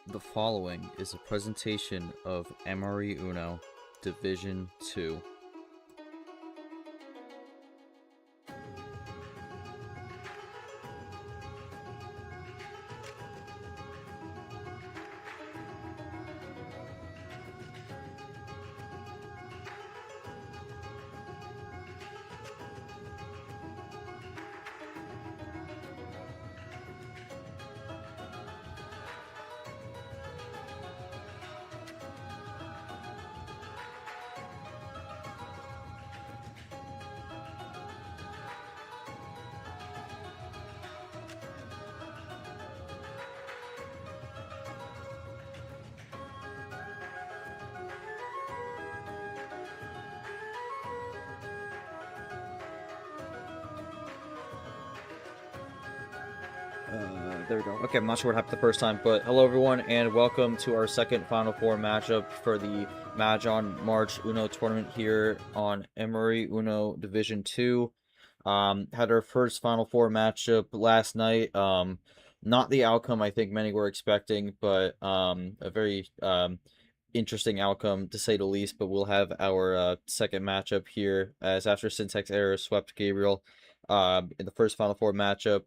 The following is a presentation of Emery Uno, Division 2. There we go. Okay, I'm not sure what happened the first time, but hello everyone, and welcome to our second Final Four matchup for the Mahjong March Uno tournament here on Emery Uno Division 2. Had our first Final Four matchup last night. Not the outcome I think many were expecting, but a very interesting outcome to say the least. But we'll have our second matchup here as after Syntax Error swept Gabriel in the first Final Four matchup.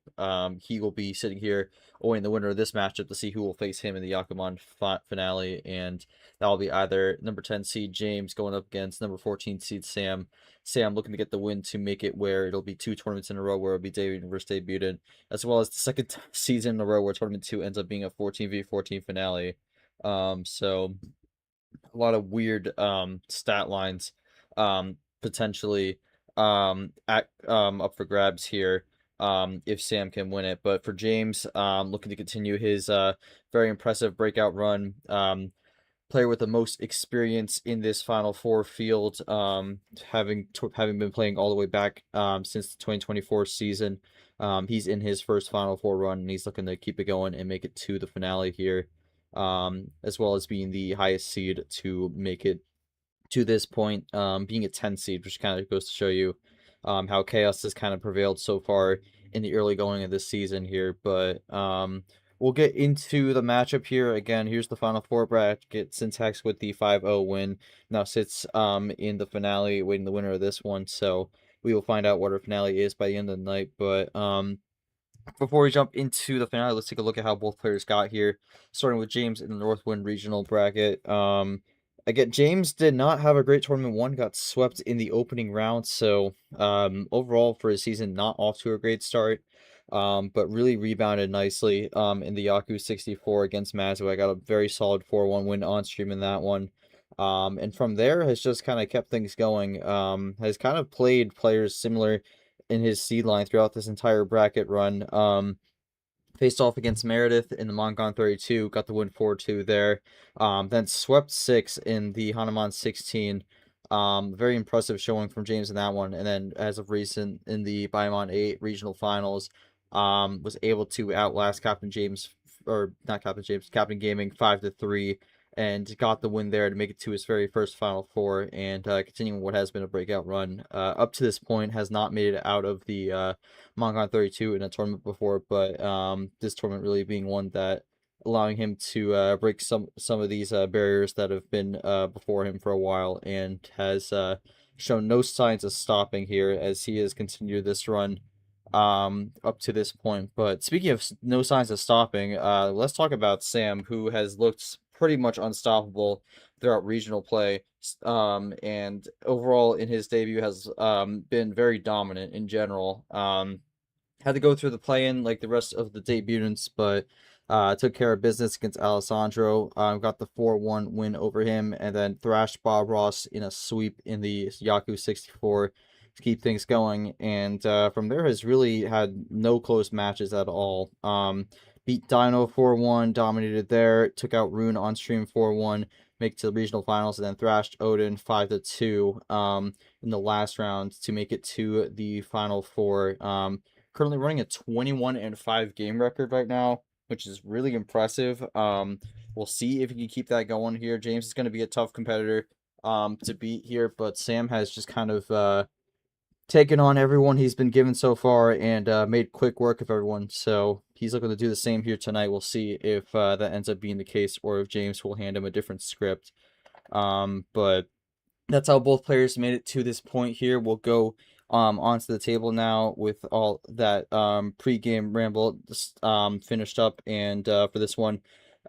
He will be sitting here awaiting the winner of this matchup to see who will face him in the Yakuman Finale, and that will be either number 10 seed James going up against number 14 seed Sam. Sam looking to get the win to make it where it'll be two tournaments in a row where it'll be debuted versus debuted, as well as the second season in a row where tournament 2 ends up being a 14v14 finale. So a lot of weird stat lines potentially up for grabs here if Sam can win it. But for James, looking to continue his very impressive breakout run, player with the most experience in this Final Four field, having been playing all the way back since the 2024 season. He's in his first Final Four run, and he's looking to keep it going and make it to the finale here, as well as being the highest seed to make it to this point, being a 10 seed, which kind of goes to show you how chaos has kind of prevailed so far in the early going of this season here. But we'll get into the matchup here. Again, here's the Final Four bracket. Syntax with the 5-0 win now sits in the finale, waiting the winner of this one. So we will find out what our finale is by the end of the night. But before we jump into the finale, let's take a look at how both players got here. Starting with James in the Northwind Regional bracket. Again, James did not have a great tournament one, got swept in the opening round, so overall for his season, not off to a great start, but really rebounded nicely in the Yaku 64 against Mazu. I got a very solid 4-1 win on stream in that one. And from there has just kind of kept things going, has kind of played players similar in his seed line throughout this entire bracket run. Faced off against Meredith in the Mongon 32, got the win 4-2 there. Then swept 6 in the Hanuman 16. Very impressive showing from James in that one. And then as of recent in the Baimon 8 regional finals, was able to outlast Captain James, or not Captain James, Captain Gaming 5-3, and got the win there to make it to his very first Final Four, and continuing what has been a breakout run. Up to this point, has not made it out of the Mongon 32 in a tournament before, but this tournament really being one that allowing him to break some of these barriers that have been before him for a while, and has shown no signs of stopping here as he has continued this run up to this point. But speaking of no signs of stopping, let's talk about Sam, who has looked pretty much unstoppable throughout regional play, and overall in his debut has been very dominant in general. Had to go through the play-in like the rest of the debutants, but took care of business against Alessandro. Got the 4-1 win over him, and then thrashed Bob Ross in a sweep in the Yaku 64 to keep things going. And from there has really had no close matches at all. Beat Dino 4-1, dominated there, took out Rune on stream 4-1, make it to the regional finals, and then thrashed Odin 5-2 in the last round to make it to the Final Four. Currently running a 21-5 game record right now, which is really impressive. We'll see if he can keep that going here. James is going to be a tough competitor to beat here, but Sam has just kind of taken on everyone he's been given so far and made quick work of everyone. So he's looking to do the same here tonight. We'll see if that ends up being the case or if James will hand him a different script. But that's how both players made it to this point here. We'll go onto the table now with all that pre-game ramble finished up, and for this one,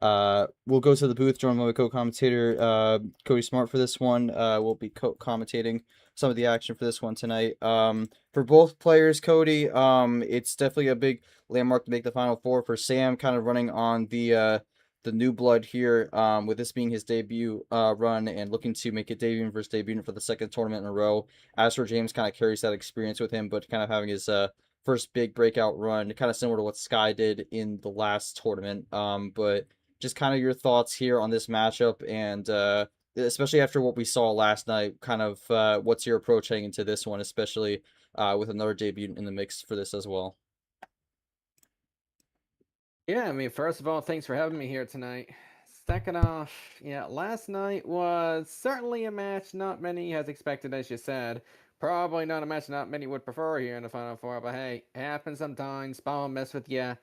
we'll go to the booth, joined by my co-commentator Cody Smart for this one. We'll be commentating some of the action for this one tonight. For both players, Cody, it's definitely a big landmark to make the Final Four. For Sam, kind of running on the new blood here, with this being his debut run and looking to make it debut versus debut for the second tournament in a row. As for James, kind of carries that experience with him, but kind of having his first big breakout run, kind of similar to what Sky did in the last tournament. But just kind of your thoughts here on this matchup, and especially after what we saw last night, kind of what's your approach heading into this one, especially with another debut in the mix for this as well. Yeah, I mean, first of all, thanks for having me here tonight. Second off, yeah, last night was certainly a match not many has expected, as you said. Probably not a match not many would prefer here in the Final Four, but hey, it happens sometimes. Ball mess with you,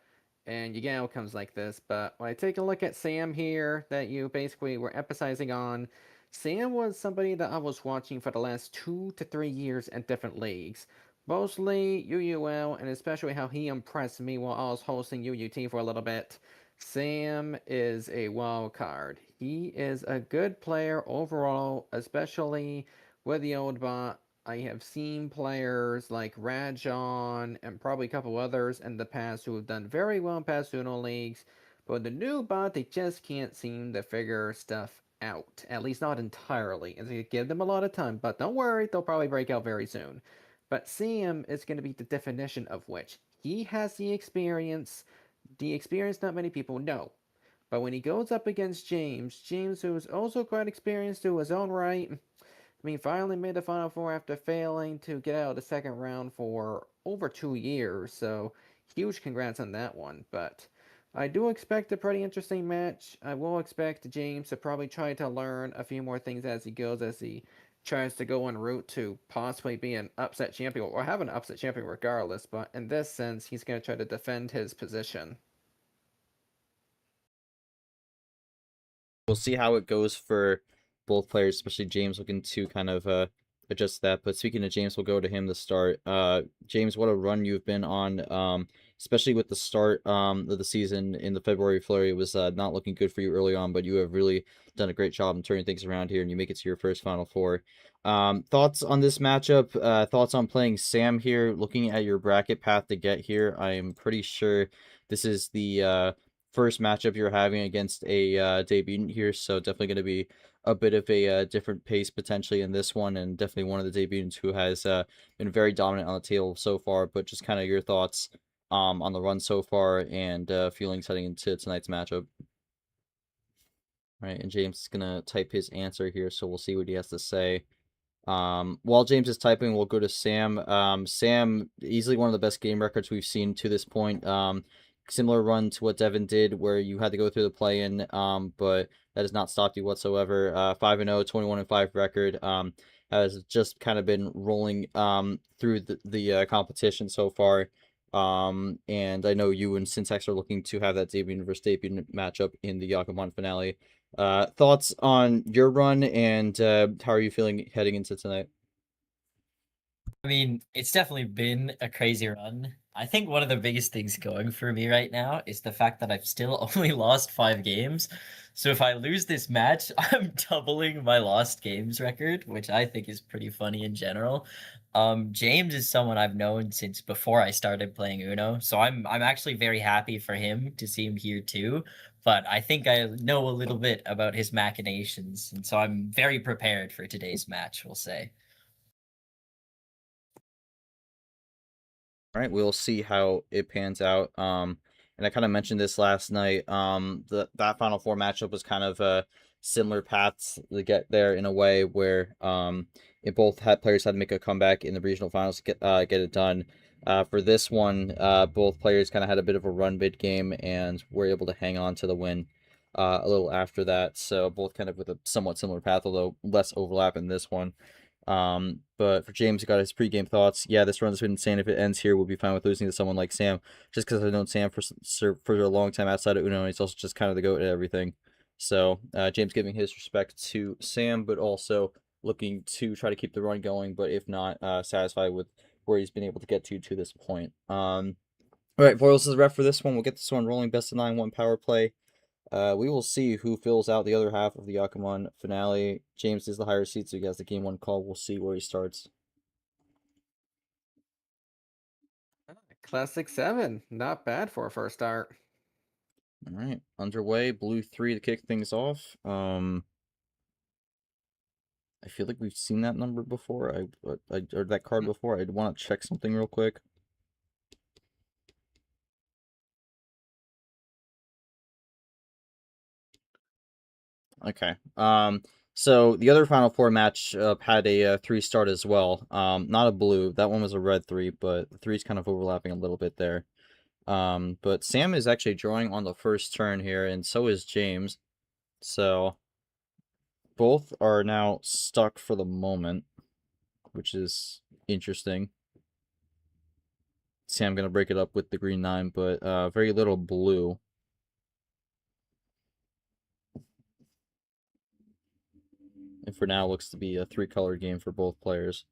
and you get outcomes like this. But when I take a look at Sam here, that you basically were emphasizing on, Sam was somebody that I was watching for the last 2 to 3 years in different leagues. Mostly UUL, and especially how he impressed me while I was hosting UUT for a little bit. Sam is a wild card. He is a good player overall, especially with the old bot. I have seen players like Rajon and probably a couple others in the past who have done very well in past Uno leagues, but with the new bot, they just can't seem to figure stuff out. At least not entirely. And they give them a lot of time, but don't worry, they'll probably break out very soon. But Sam is going to be the definition of which. He has the experience not many people know. But when he goes up against James, who is also quite experienced to his own right, I mean, finally made the Final Four after failing to get out of the second round for over 2 years, so huge congrats on that one. But I do expect a pretty interesting match. I will expect James to probably try to learn a few more things as he goes, as he tries to go en route to possibly be an upset champion, or have an upset champion regardless, but in this sense, he's going to try to defend his position. We'll see how it goes for both players, especially James looking to kind of adjust that. But speaking of James, we'll go to him to start. James, what a run you've been on, especially with the start of the season in the February Flurry. It was not looking good for you early on, but you have really done a great job in turning things around here, and you make it to your first Final Four. Thoughts on this matchup? Thoughts on playing Sam here? Looking at your bracket path to get here, I am pretty sure this is the first matchup you're having against a debutant here, so definitely going to be a bit of a different pace potentially in this one, and definitely one of the debutants who has been very dominant on the table so far. But just kind of your thoughts on the run so far, and feelings heading into tonight's matchup. All right, and James is gonna type his answer here, so we'll see what he has to say. While James is typing, we'll go to Sam. Sam, easily one of the best game records we've seen to this point. Similar run to what Devin did, where you had to go through the play-in, but that has not stopped you whatsoever. 5-0, 21-5 record. Has just kind of been rolling through the competition so far. And I know you and Syntax are looking to have that debut versus debut matchup in the Yakuman Finale. Thoughts on your run, and how are you feeling heading into tonight? I mean, it's definitely been a crazy run. I think one of the biggest things going for me right now is the fact that I've still only lost 5 games. So if I lose this match, I'm doubling my lost games record, which I think is pretty funny in general. James is someone I've known since before I started playing Uno, so I'm actually very happy for him to see him here too. But I think I know a little bit about his machinations, and so I'm very prepared for today's match, we'll say. All right, we'll see how it pans out. And I kind of mentioned this last night. That Final Four matchup was kind of similar paths to get there in a way where it both had players had to make a comeback in the regional finals to get it done. For this one, both players kind of had a bit of a run mid game and were able to hang on to the win a little after that. So both kind of with a somewhat similar path, although less overlap in this one. But for James, he got his pregame thoughts. Yeah, this run's been insane. If it ends here, we'll be fine with losing to someone like Sam. Just because I've known Sam for a long time outside of Uno, and he's also just kind of the goat at everything. So James giving his respect to Sam, but also looking to try to keep the run going. But if not, satisfied with where he's been able to get to this point. All right, Boyles is the ref for this one. We'll get this one rolling. Best of 9-1 power play. We will see who fills out the other half of the Yakuman finale. James is the higher seed, so he has the game 1 call. We'll see where he starts. Classic 7. Not bad for a first start. All right, underway. Blue 3 to kick things off. I feel like we've seen that number before. Or that card before. I'd want to check something real quick. Okay. So the other Final Four match had a 3 start as well. Not a blue. That one was a red 3, but the 3's kind of overlapping a little bit there. But Sam is actually drawing on the first turn here, and so is James. So both are now stuck for the moment, which is interesting. Sam gonna break it up with the green 9, but very little blue. And for now, looks to be a 3-color game for both players.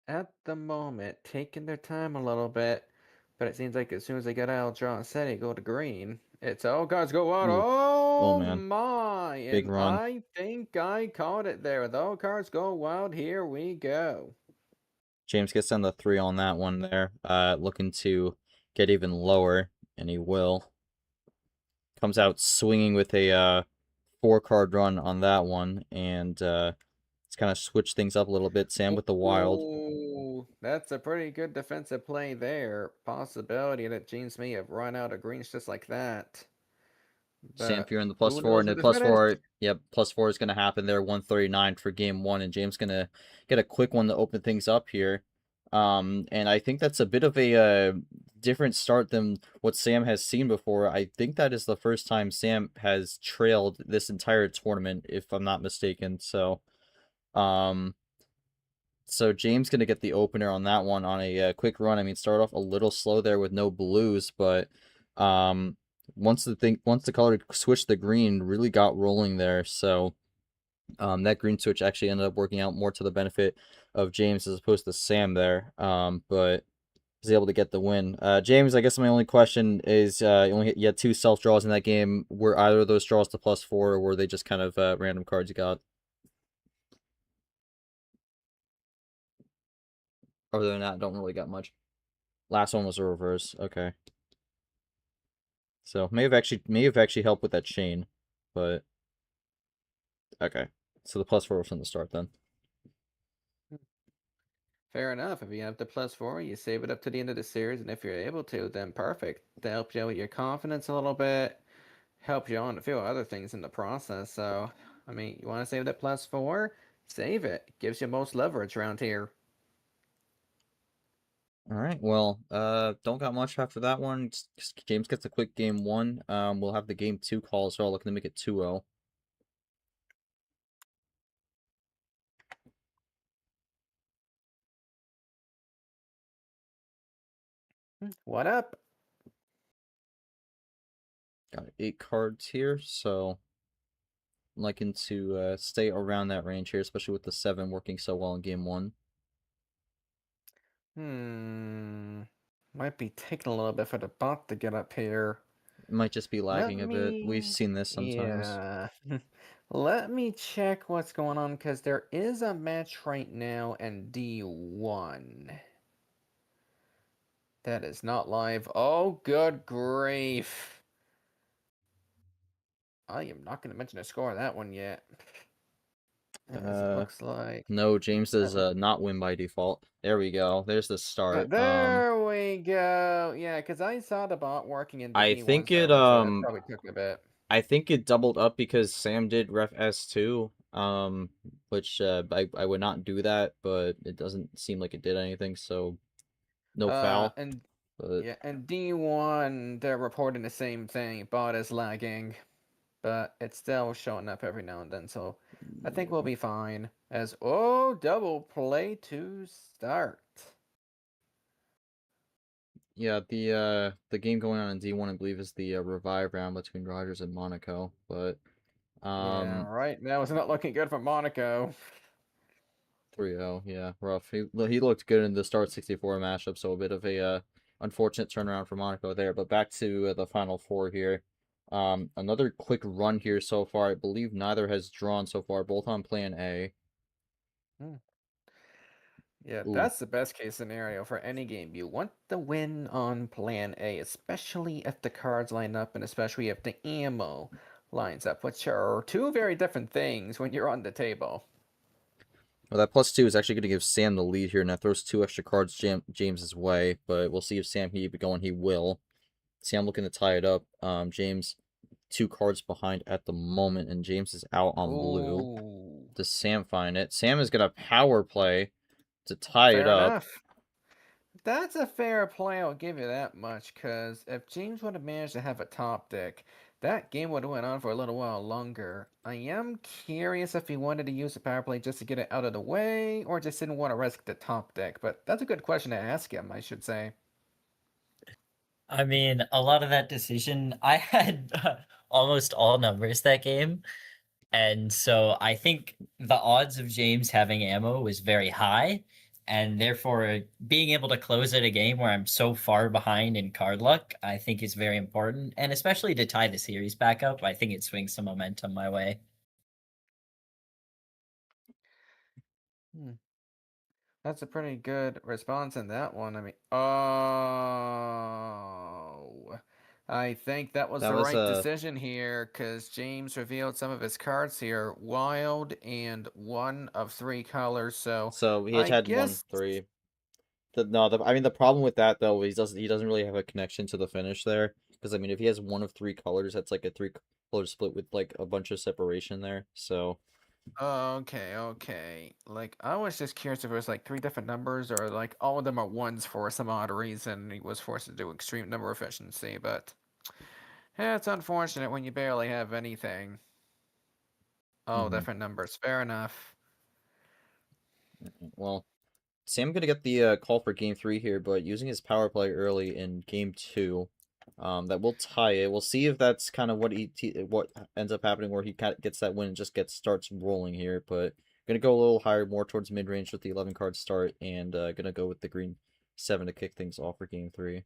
At the moment, taking their time a little bit, but it seems like as soon as they get out, draw and set it, go to green. It's all cards go out. Ooh. Oh man. my! Big And run. I think I caught it there. With all cards go wild, here we go. James gets on the 3 on that one there. Looking to get even lower, and he will. Comes out swinging with a 4-card run on that one, and it's kind of switched things up a little bit. Sam with the wild. Ooh, that's a pretty good defensive play there. Possibility that James may have run out of greens just like that. Sam But fearing the who +4, knows and the with the finish? +4, yep, +4 is going to happen there, 139 for game 1, and James going to get a quick one to open things up here. And I think that's a bit of a different start than what Sam has seen before. I think that is the first time Sam has trailed this entire tournament, if I'm not mistaken. So, James gonna get the opener on that one on a quick run. I mean, start off a little slow there with no blues, but once the color switched the green, really got rolling there. So that green switch actually ended up working out more to the benefit of James as opposed to Sam there. But was able to get the win. James, I guess my only question is, you had 2 self draws in that game. Were either of those draws to +4, or were they just kind of random cards you got? Other than that, don't really got much. Last one was a reverse. Okay. So may have actually helped with that chain, but okay. So the +4 was from the start then. Fair enough. If you have the +4, you save it up to the end of the series, and if you're able to, then perfect. That helps you out with your confidence a little bit, helps you on a few other things in the process. So, I mean, you want to save that +4? Save it. Gives you most leverage around here. All right. Well, don't got much after that one. James gets a quick game 1. We'll have the game 2 call as well, looking to make it 2-0. What up? Got 8 cards here, so I'm liking to stay around that range here, especially with the 7 working so well in game 1. Might be taking a little bit for the bot to get up here. It might just be Let lagging a bit. We've me. seen this sometimes. Yeah. Let me check what's going on because there is a match right now in D1 that is not live. Oh, good grief. I am not going to mention the score of that one yet. As it looks like. No, James does not win by default. There we go. There's the start. There we go. Yeah, because I saw the bot working in the I D1 think it server, so that probably took a bit. I think it doubled up because Sam did ref S2, which I would not do that, but it doesn't seem like it did anything, so no foul. And But Yeah, and D1, they're reporting the same thing. Bot is lagging, but it's still showing up every now and then, so I think we'll yeah. be fine. As oh, double play to start. Yeah, the game going on in D1, I believe, is the revive round between Rogers and Monaco. But Yeah, right now it's not looking good for Monaco. 3-0, yeah, rough. He looked good in the start 64 matchup, so a bit of a unfortunate turnaround for Monaco there. But back to the final four here. Another quick run here so far. I believe neither has drawn so far, both on plan A. Hmm. Yeah, Ooh, that's the best case scenario for any game. You want the win on plan A, especially if the cards line up and especially if the ammo lines up, which are two very different things when you're on the table. well, that +2 is actually going to give Sam the lead here, and that throws 2 extra cards James's way. But we'll see if Sam can keep it going. He will. Sam looking to tie it up. James 2 cards behind at the moment, and James is out on blue. Ooh, Does Sam find it? Sam is going to power play to tie it fair up. enough. That's a fair play, I'll give you that much, because if James would have managed to have a top deck, that game would have went on for a little while longer. I am curious if he wanted to use the power play just to get it out of the way, or just didn't want to risk the top deck, but that's a good question to ask him, I should say. I mean, a lot of that decision, I had almost all numbers that game. And so I think the odds of James having ammo was very high. And therefore, being able to close at a game where I'm so far behind in card luck, I think is very important. And especially to tie the series back up, I think it swings some momentum my way. Hmm. That's a pretty good response in that one. I mean, oh, I think that was That the was right decision here because James revealed some of his cards here, wild and one of three colors. So so he I had one guess, three. I mean the problem with that though is he doesn't really have a connection to the finish there, because I mean if he has one of 3 colors, that's like a 3 color split with like a bunch of separation there. So okay, okay. Like I was just curious if it was like three different numbers or like all of them are ones for some odd reason. He was forced to do extreme number efficiency, but yeah, it's unfortunate when you barely have anything. Oh, mhm. different numbers. Fair enough. Well, Sam gonna get the call for game 3 here, but using his power play early in game 2, that will tie it. We'll see if that's kind of what ends up happening, where he kind of gets that win and just starts rolling here. But gonna go a little higher, more towards mid range with the 11 card start, and gonna go with the green 7 to kick things off for game 3.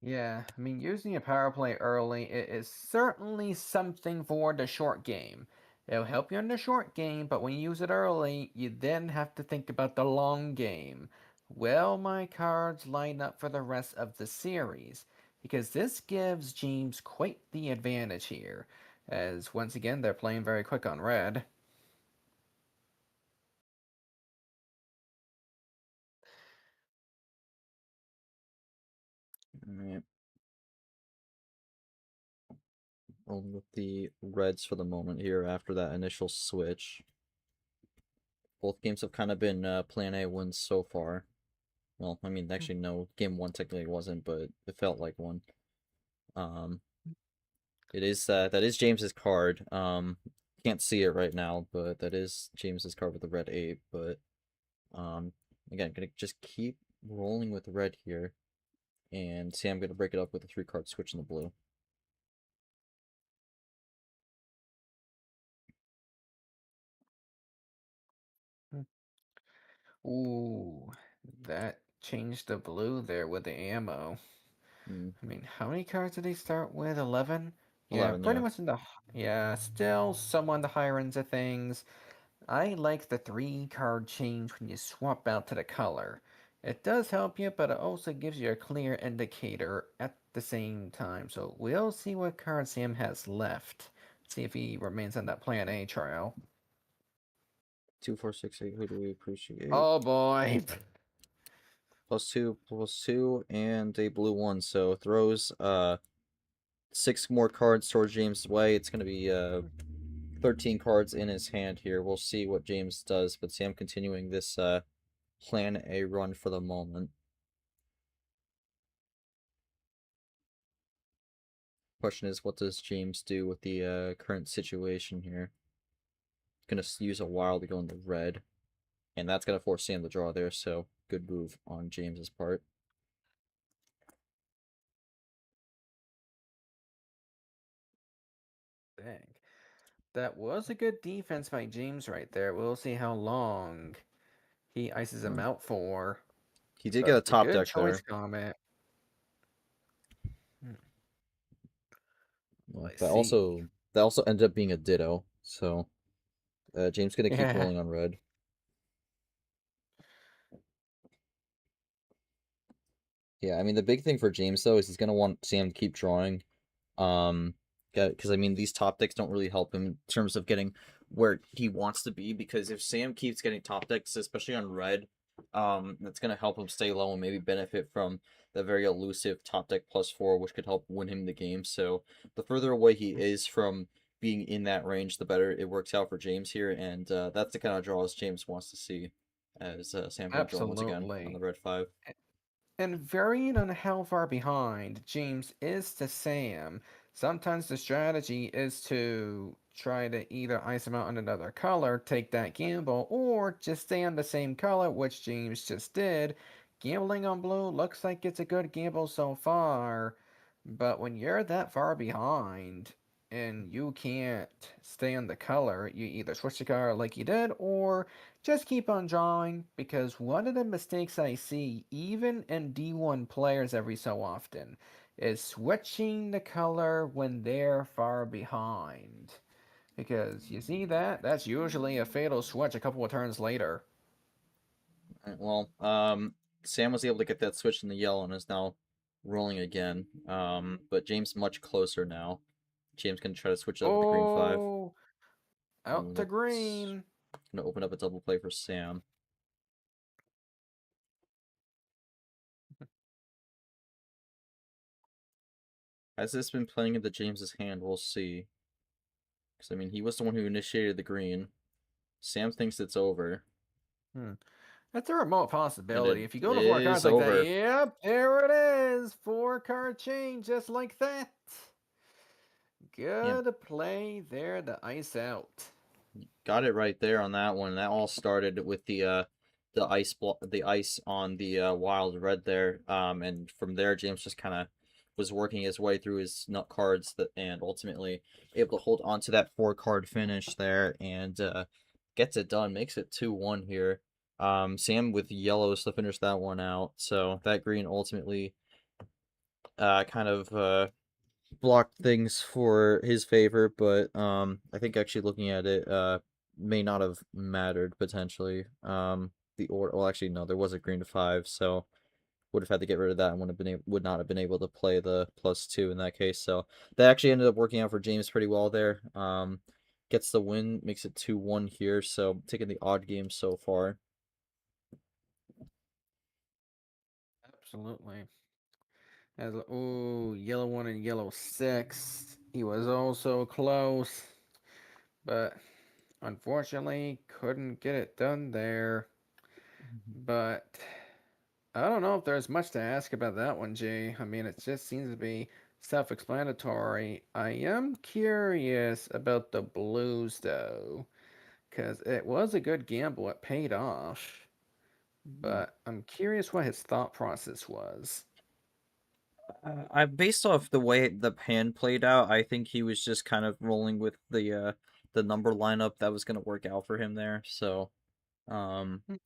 Yeah, I mean, using a power play early is certainly something for the short game. It'll help you in the short game, but when you use it early, you then have to think about the long game. Will my cards line up for the rest of the series? Because this gives James quite the advantage here, as once again, they're playing very quick on red. Alright, rolling with the reds for the moment here after that initial switch. Both games have kind of been plan A wins so far. Well, I mean, actually, no, game 1 technically wasn't, but it felt like one. Um, It is that is James's card. Can't see it right now, but that is James's card with the red 8. But again, gonna just keep rolling with red here, and see, I'm gonna break it up with a 3 card switch in the blue. Ooh, that changed the blue there with the ammo. Mm, I mean, how many cards did he start with? 11? Yeah, 11, pretty yeah. much in the. Yeah, still some on the higher ends of things. I like the 3 card change when you swap out to the color. It does help you, but it also gives you a clear indicator at the same time. So we'll see what card Sam has left. See if he remains on that plan A trial. 2, 4, 6, 8. Who do we appreciate? Oh boy. +2, +2, and a blue 1. So throws 6 more cards towards James' way. It's gonna be 13 cards in his hand here. We'll see what James does, but Sam continuing this plan A run for the moment. question is, what does James do with the current situation here? Gonna use a wild to go into red, and that's gonna force Sam to draw there. So good move on James's part. Dang. That was a good defense by James right there. We'll see how long he ices him out for. He did get a But a top good deck choice there. comment. I That see. also ended up being a ditto. So James gonna keep Yeah. rolling on red. Yeah, I mean the big thing for James though is he's gonna want Sam to keep drawing. Because I mean these top decks don't really help him in terms of getting where he wants to be. Because if Sam keeps getting top decks, especially on red, that's gonna help him stay low and maybe benefit from the very elusive top deck +4, which could help win him the game. So the further away he is from being in that range, the better it works out for James here, and that's the kind of draws James wants to see. As Sam gonna join once again on the Absolutely. red 5. And varying on how far behind James is to Sam, sometimes the strategy is to try to either ice him out in another color, take that gamble, or just stay on the same color, which James just did. Gambling on blue looks like it's a good gamble so far, but when you're that far behind and you can't stay on the color, you either switch the color like you did, or just keep on drawing, because one of the mistakes I see, even in D1 players every so often, is switching the color when they're far behind. Because you see that? That's usually a fatal switch a couple of turns later. Right, well, Sam was able to get that switch in the yellow and is now rolling again. But James much closer now. James can try to switch it up with the green 5. Oh, out Ooh, to that's green. gonna open up a double play for Sam. Has this been playing into James's hand? We'll see. Because I mean, he was the one who initiated the green. Sam thinks it's over, Hmm. That's a remote and it possibility. If you go to four cards is like that, over. yep, there it is. 4 card change just like that. Yeah, Good play there to ice out. got it right there on that one. That all started with the ice on the wild red there. And from there James just kind of was working his way through his nut cards and ultimately able to hold on to that 4 card finish there and gets it done. Makes it 2-1 here. Sam with yellows to finish that one out. So that green ultimately kind of blocked things for his favor, but I think actually looking at it may not have mattered potentially. The order, well, actually no, there was a green to 5, so would have had to get rid of that and would not have been able to play the +2 in that case. So that actually ended up working out for James pretty well there. Gets the win, makes it 2-1 here. So taking the odd game so far. Absolutely. As ooh, yellow 1 and yellow 6. He was also close, but unfortunately couldn't get it done there. But I don't know if there's much to ask about that one, Jay. I mean, it just seems to be self-explanatory. I am curious about the blues though, because it was a good gamble. It paid off. But I'm curious what his thought process was. I based off the way the hand played out, I think he was just kind of rolling with the number lineup that was gonna work out for him there. So um Hmm.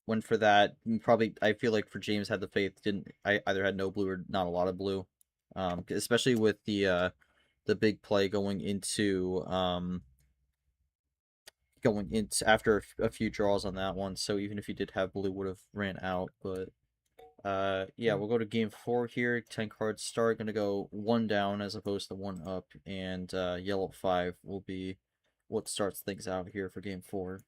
went for that. Probably I feel like for James had the faith, didn't I either had no blue or not a lot of blue. Especially with the big play going into after a few draws on that one. So even if he did have blue, would have ran out. But yeah, Hmm. we'll go to game 4 here. 10 cards start. Gonna go 1 down as opposed to 1 up, and yellow 5 will be what starts things out here for game 4.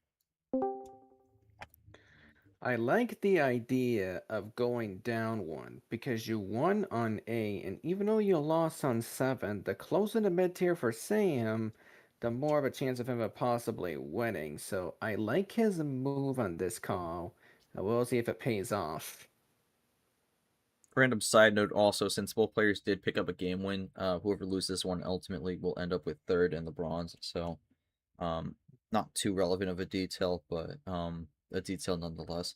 I like the idea of going down one because you won on A, and even though you lost on 7, the closer the mid tier for Sam, the more of a chance of him possibly winning. So I like his move on this call. We'll see if it pays off. Random side note also, since both players did pick up a game win, whoever loses this one ultimately will end up with third in the bronze. So, not too relevant of a detail, but a detail nonetheless.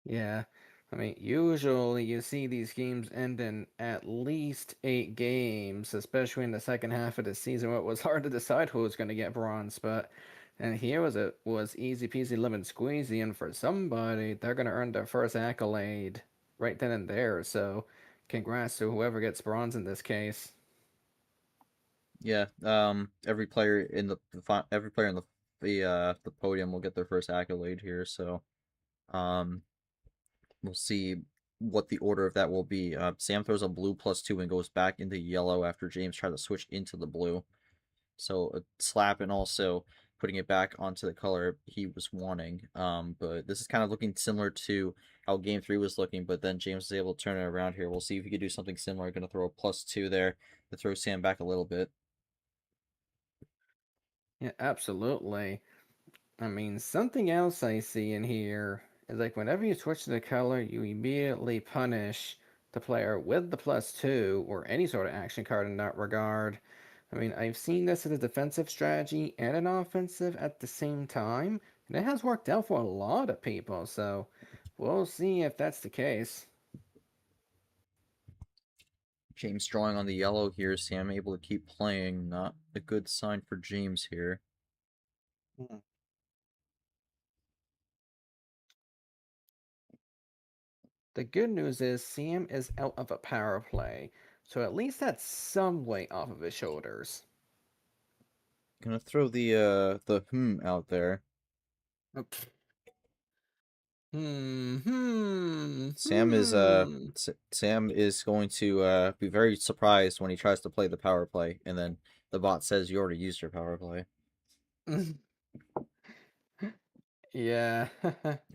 Yeah. I mean, usually you see these games end in at least 8 games, especially in the second half of the season where it was hard to decide who was going to get bronze. But and here was easy peasy lemon squeezy, and for somebody, they're going to earn their first accolade right then and there. So, congrats to whoever gets bronze in this case. Yeah. Every player in every player in the podium will get their first accolade here. So, um, we'll see what the order of that will be. Sam throws a blue +2 and goes back into yellow after James tried to switch into the blue. So a slap and also putting it back onto the color he was wanting. But this is kind of looking similar to how game 3 was looking, but then James was able to turn it around here. We'll see if he could do something similar. Going to throw a +2 there to throw Sam back a little bit. Yeah, absolutely. I mean, something else I see in here is like whenever you switch to the color, you immediately punish the player with the +2 or any sort of action card in that regard. I mean, I've seen this as a defensive strategy and an offensive at the same time, and it has worked out for a lot of people, so we'll see if that's the case. James drawing on the yellow here. Sam able to keep playing. Not a good sign for James here. The good news is Sam is out of a power play, so at least that's some weight off of his shoulders. Gonna throw the out there. Sam is Sam is going to be very surprised when he tries to play the power play, and then the bot says you already used your power play. Yeah.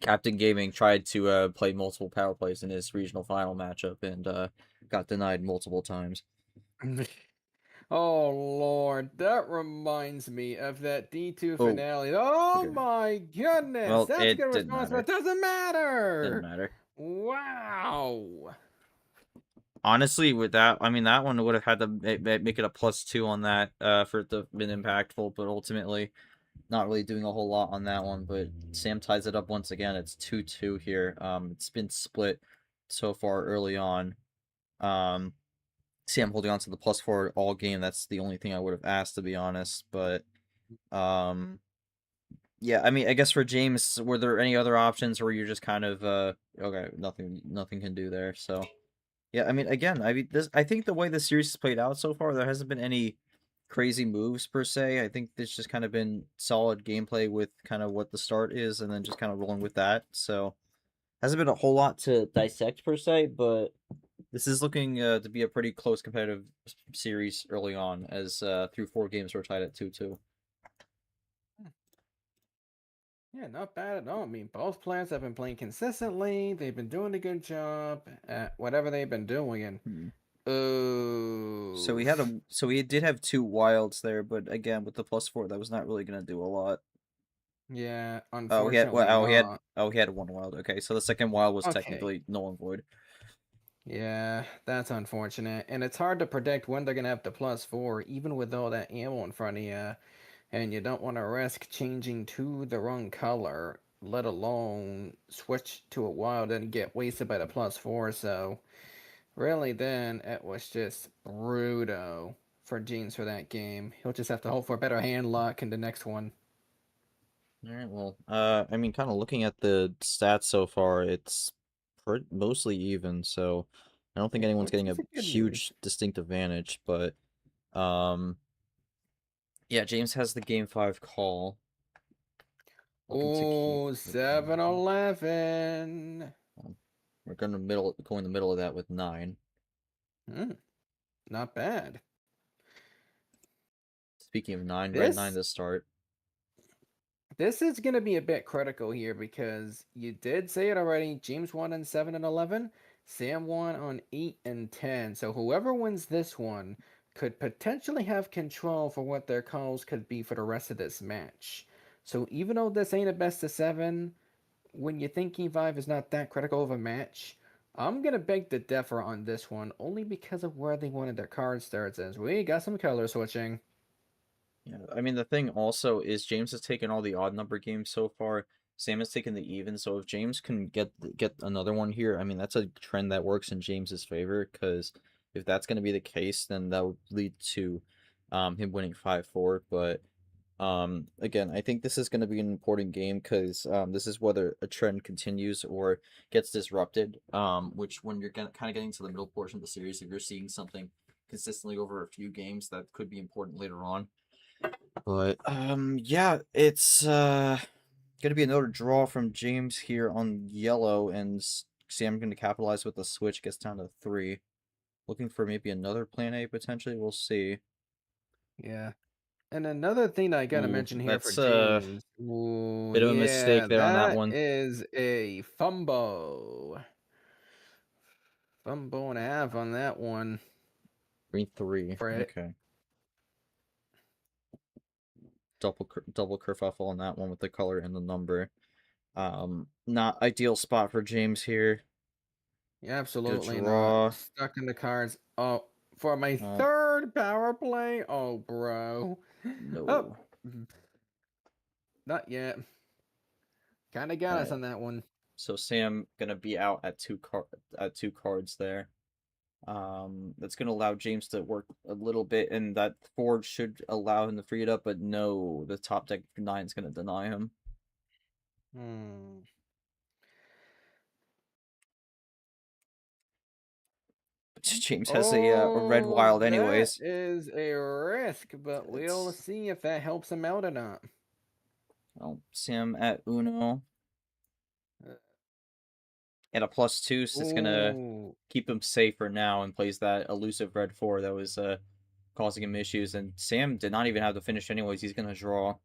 Captain Gaming tried to play multiple power plays in his regional final matchup and got denied multiple times. Oh Lord, that reminds me of that D2 Oh, finale. Oh okay. my goodness, Well, that's a it good didn't response, but matter. it doesn't Didn't matter. matter. Wow. Honestly, with that, I mean, that one would have had to make it a +2 on that for it to have been impactful, but ultimately, not really doing a whole lot on that one. But Sam ties it up once again. It's 2-2 here. It's been split so far early on. Sam holding on to the +4 all game. That's the only thing I would have asked, to be honest. But yeah, I mean, I guess for James, were there any other options, or you're just kind of okay, nothing can do there. So yeah, I mean, again, I think the way the series has played out so far, there hasn't been any crazy moves per se. I think it's just kind of been solid gameplay with kind of what the start is, and then just kind of rolling with that. So hasn't been a whole lot to dissect per se, but this is looking to be a pretty close competitive series early on, as through 4 games we're tied at 2-2. Yeah, not bad at all. I mean, both players have been playing consistently. They've been doing a good job at whatever they've been doing. And So we did have 2 wilds there, but again with the +4, that was not really gonna do a lot. yeah, Oh, he had unfortunately not. he had 1 wild. Okay, so the second wild was Okay. technically null and void. Yeah, that's unfortunate. And it's hard to predict when they're gonna have the +4, even with all that ammo in front of you. And you don't want to risk changing to the wrong color, let alone switch to a wild and get wasted by the +4. So really, then it was just brutal for Jeans for that game. He'll just have to hope for better hand luck in the next one. All right, well, I mean, kind of looking at the stats so far, it's mostly even, so I don't think Yeah, anyone's which getting a is a good news. huge distinct advantage, but um, yeah, James has the game 5 call, looking to keep Oh, the game. 7-11. We're gonna go in the middle of that with 9. Hmm, not bad. Speaking of 9, red 9 This to start. This is going to be a bit critical here because you did say it already. James won on 7 and 11. Sam won on 8 and 10. So whoever wins this one could potentially have control for what their calls could be for the rest of this match. So even though this ain't a best of 7, when you think E5 is not that critical of a match, I'm gonna beg to differ on this one, only because of where they wanted their card starts as we got some color switching. Yeah, I mean the thing also is James has taken all the odd number games so far. Sam has taken the even, so if James can get another one here, I mean that's a trend that works in James's favor. Because if that's going to be the case, then that would lead to him winning 5-4. But again, I think this is going to be an important game because this is whether a trend continues or gets disrupted. Which when you're kind of getting to the middle portion of the series, if you're seeing something consistently over a few games, that could be important later on. But yeah, it's gonna be another draw from James here on yellow, and Sam gonna capitalize with the switch, gets down to 3. Looking for maybe another plan A potentially. We'll see. Yeah. And another thing that I gotta Ooh, mention here for that's a James. Ooh, bit of a yeah, mistake there on that that one. is a fumble. Fumble and a half on that one. Green 3. For it. Okay. Double kerfuffle on that one with the color and the number. Not ideal spot for James here. Yeah, Good absolutely not. draw. Stuck in the cards. Oh, for my Uh, third power play? Oh, bro. Oh, no. not yet. Kind of got us Alright. on that one. So Sam gonna be out at two cards there. That's gonna allow James to work a little bit, and that 4 should allow him to free it up. But no, the top deck 9 is gonna deny him. Hmm. But James has a red Oh, wild, that anyways. is a risk, but we'll It's see if that helps him out or not. well, Sam at Uno Uh, and a +2, so it's gonna Ooh. keep him safe for now, and plays that elusive red 4 that was causing him issues. And Sam did not even have to finish anyways. He's gonna draw,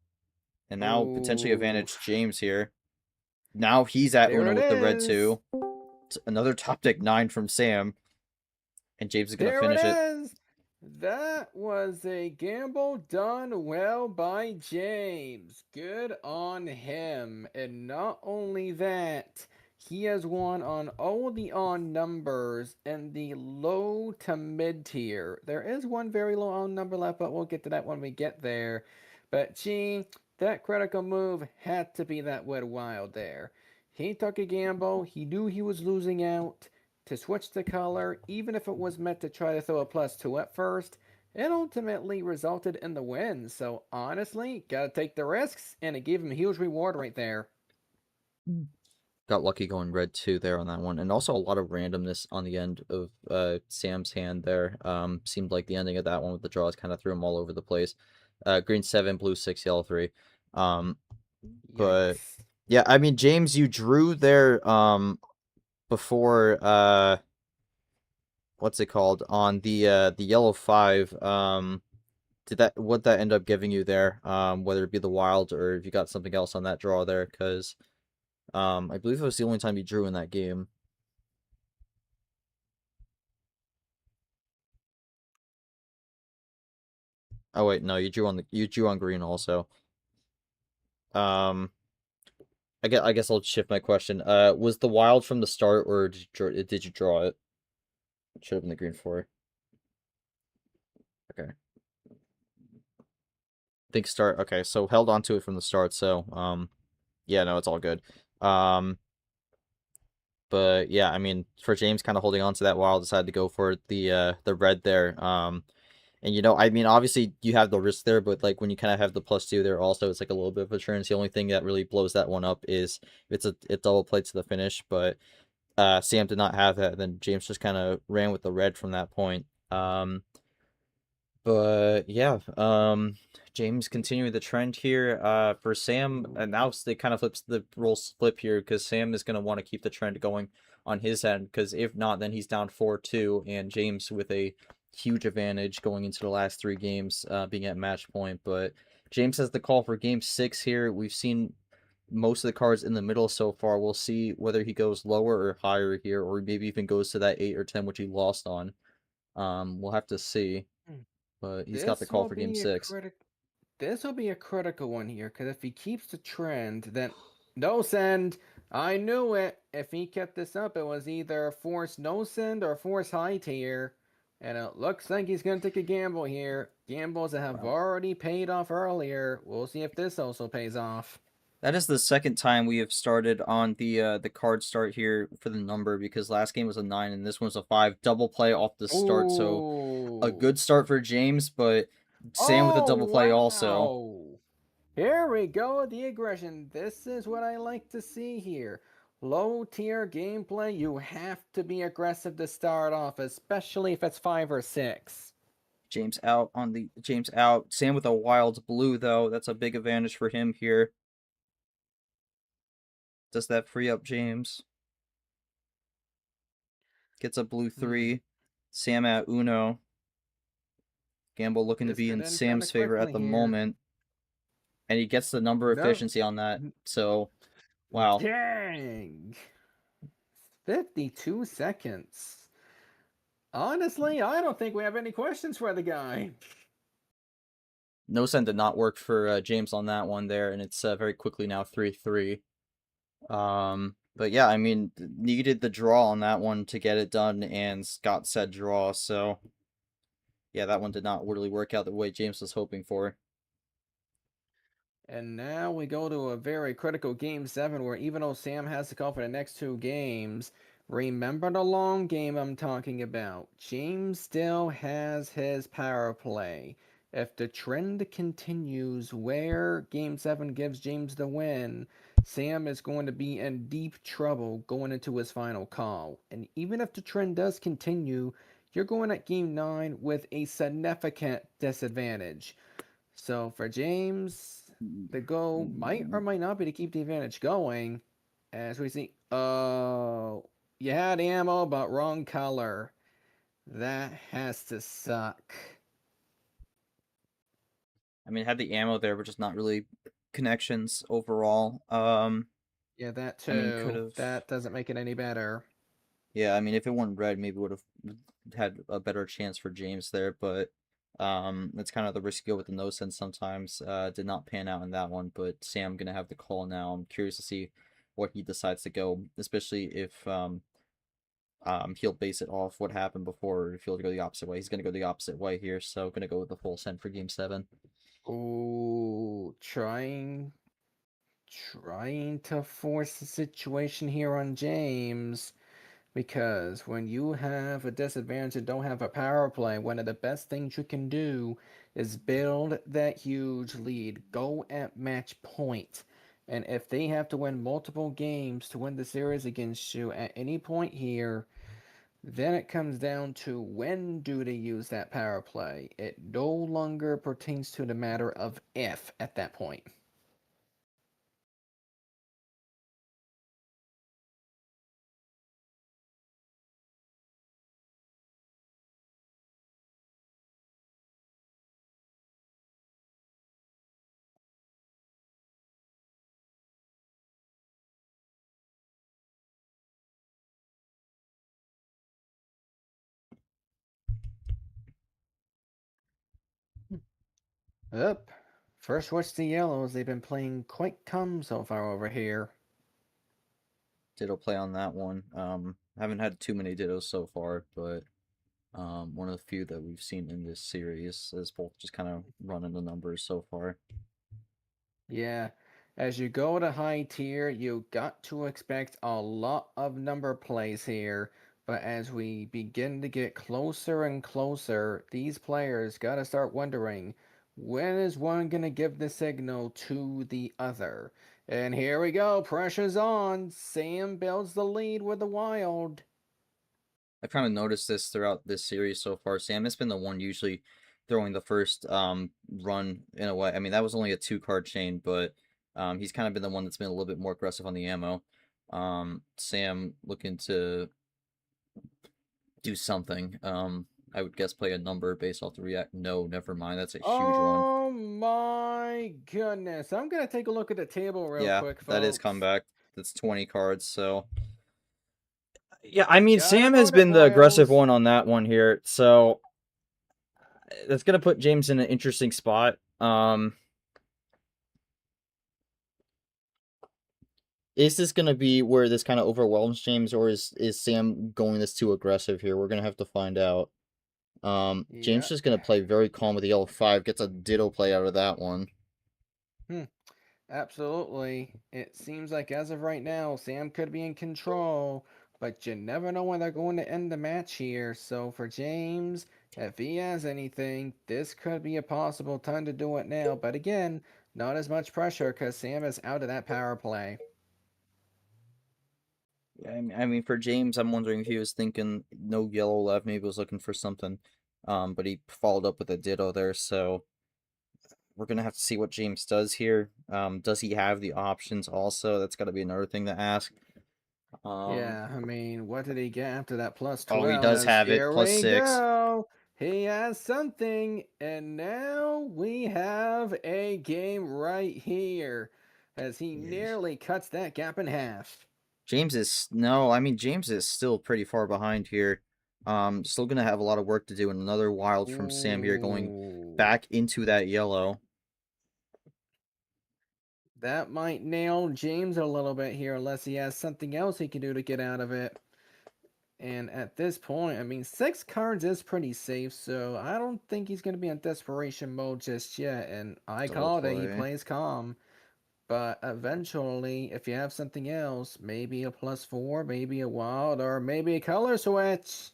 and now potentially Ooh. advantage James here. Now he's at There Uno it with the red is. 2. It's another top deck 9 from Sam, and James is gonna There it finish it. is. That was a gamble done well by James. Good on him. And not only that, he has won on all the on numbers in the low to mid tier. There is one very low on number left, but we'll get to that when we get there. But gee, that critical move had to be that wet wild there. He took a gamble. He knew he was losing out to switch the color, even if it was meant to try to throw a +2 at first. It ultimately resulted in the win. So honestly, gotta take the risks, and it gave him a huge reward right there. Got lucky going red 2 there on that one, and also a lot of randomness on the end of Sam's hand there. Seemed like the ending of that one with the draws kind of threw him all over the place. Green 7, blue 6, yellow 3. But Yikes. yeah, I mean James, you drew there before what's it called, on the yellow 5. What that end up giving you there, whether it be the wild or if you got something else on that draw there? Because I believe it was the only time you drew in that game. Oh wait, no, you drew on green also. Um, I guess I'll shift my question. Was the wild from the start, or did you draw it? It should have been the green 4. Okay. Think start. Okay, so held on to it from the start. So yeah, no, it's all good. But yeah, I mean, for James kind of holding on to that wild, decided to go for the red there. And I mean, obviously you have the risk there, but like when you kind of have the +2 there, also it's like a little bit of assurance. The only thing that really blows that one up is it double played to the finish, but Sam did not have that. Then James just kind of ran with the red from that point. But yeah, James continuing the trend here. For Sam, and now it kind of flips the roles flip here because Sam is going to want to keep the trend going on his end, because if not, then he's down 4-2, and James with a huge advantage going into the last 3 games, being at match point. But James has the call for game 6 here. We've seen most of the cards in the middle so far. We'll see whether he goes lower or higher here, or maybe even goes to that 8 or 10, which he lost on. We'll have to see. But he's got the This call will for game be a 6. This will be a critical one here, because if he keeps the trend, then no send. I knew it. If he kept this up, it was either force no send or force high tier. And it looks like he's going to take a gamble here. Gambles that have Wow. already paid off earlier. We'll see if this also pays off. That is the second time we have started on the card start here for the number, because last game was a 9 and this one's a 5. Double play off the start, so a Ooh. good start for James, but Sam with a Oh, double play also. wow. Here we go, the aggression. This is what I like to see here. Low tier gameplay, you have to be aggressive to start off, especially if it's 5 or 6. James out. Sam with a wild blue though. That's a big advantage for him here. Does that free up James? Gets a blue 3. Sam at Uno. Gamble looking to This be could in end kind Sam's of favor at quickly the here. moment. And he gets the number No. efficiency on that. So, wow. Dang. 52 seconds. Honestly, I don't think we have any questions for the guy. No send did not work for James on that one there, and it's very quickly now 3-3. But yeah, I mean, needed the draw on that one to get it done, and got said draw, so yeah, that one did not really work out the way James was hoping for. And now we go to a very critical game 7 where even though Sam has to call for the next 2 games, remember the long game I'm talking about. James still has his power play. If the trend continues where game 7 gives James the win, Sam is going to be in deep trouble going into his final call. And even if the trend does continue, you're going at game 9 with a significant disadvantage. So for James, the goal might or might not be to keep the advantage going. As we see, oh, you had ammo, but wrong color. That has to suck. I mean, had the ammo there, but just not really connections overall. Yeah, that I mean, could too. have. That doesn't make it any better. Yeah, I mean, if it went red, maybe would have had a better chance for James there, but it's kind of the risk you go with the no sense sometimes. Did not pan out in that one, but Sam gonna have the call now. I'm curious to see what he decides to go, especially if he'll base it off what happened before, or if he'll go the opposite way. He's gonna go the opposite way here, so gonna go with the full send for game 7. Ooh, trying to force the situation here on James. Because when you have a disadvantage and don't have a power play, one of the best things you can do is build that huge lead. Go at match point. And if they have to win multiple games to win the series against you at any point here, then it comes down to when do they use that power play. It no longer pertains to the matter of if at that point. Up. First switch to yellows. They've been playing quite calm so far over here. Ditto play on that one. Haven't had too many dittos so far, but one of the few that we've seen in this series is both just kind of running the numbers so far. Yeah, as you go to high tier, you got to expect a lot of number plays here. But as we begin to get closer and closer, these players got to start wondering, when is one going to give the signal to the other? And here we go, pressure's on. Sam builds the lead with the wild. I've kind of noticed this throughout this series so far. Sam has been the one usually throwing the first run in a way. I mean, that was only a 2-card chain, but he's kind of been the one that's been a little bit more aggressive on the ammo. Sam looking to do something. I would guess play a number based off the react. No, never mind. That's a huge run. Oh my goodness. I'm going to take a look at the table real Yeah, quick, that is folks. comeback. That's 20 cards, so yeah, I mean, Gotta Sam has note it, been the aggressive boys. one on that one here, so that's gonna put James in an interesting spot. is this gonna be where this kind of overwhelms James, or is Sam going this too aggressive here? We're gonna have to find out. James Yeah. just gonna play very calm with the yellow 5, gets a ditto play out of that one. Hmm. Absolutely. It seems like as of right now, Sam could be in control, but you never know when they're going to end the match here. So for James, if he has anything, this could be a possible time to do it now. But again, not as much pressure because Sam is out of that power play. Yeah, I mean, for James, I'm wondering if he was thinking no yellow left, maybe was looking for something. But he followed up with a ditto there, so we're gonna have to see what James does here. Does he have the options also? That's gotta be another thing to ask. Um, Yeah, I mean, what did he get after that plus oh, he 12? does As have it, here plus we 6. go. He has something, and now we have a game right here as he Yes. nearly cuts that gap in half. James is no, I mean James is still pretty far behind here. Still gonna have a lot of work to do, and another wild from Sam here going Ooh, back into that yellow. that might nail James a little bit here unless he has something else he can do to get out of it. And at this point, I mean, 6 cards is pretty safe, so I don't think he's going to be in desperation mode just yet. And I Double called it, he play. plays calm. But eventually, if you have something else, maybe a plus 4, maybe a wild, or maybe a color switch.